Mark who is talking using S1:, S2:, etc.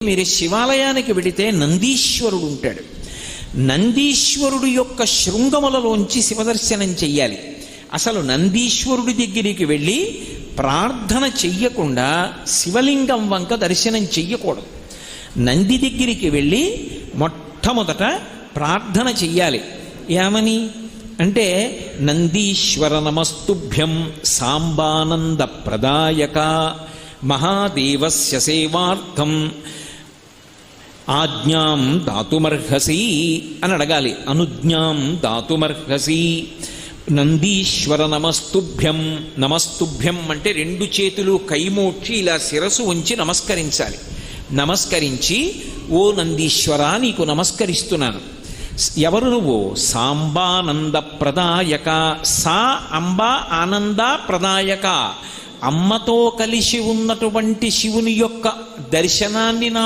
S1: మీరు శివాలయానికి వెడితే నందీశ్వరుడు ఉంటాడు. నందీశ్వరుడు యొక్క శృంగములలోంచి శివదర్శనం చెయ్యాలి. అసలు నందీశ్వరుడి దగ్గరికి వెళ్ళి ప్రార్థన చెయ్యకుండా శివలింగం వంక దర్శనం చెయ్యకూడదు. నంది దగ్గరికి వెళ్ళి మొట్టమొదట ప్రార్థన చెయ్యాలి. ఏమని అంటే, నందీశ్వర నమస్తుభ్యం సాంబానంద ప్రదాయక మహాదేవస్య సేవార్థం ఆజ్ఞాం దాతుమర్హసి అని అడగాలి. అనుజ్ఞాం దాతుమర్హసి. నందీశ్వర నమస్తుభ్యం. నమస్తుభ్యం అంటే రెండు చేతులు కైమోడ్చి ఇలా శిరసు ఉంచి నమస్కరించాలి. నమస్కరించి, ఓ నందీశ్వర నీకు నమస్కరిస్తున్నాను. ఎవరు నువ్వు? సాంబానంద ప్రదాయక. సా అంబ ఆనంద ప్రదాయక. అమ్మతో కలిసి ఉన్నటువంటి శివుని యొక్క దర్శనాన్ని నాకు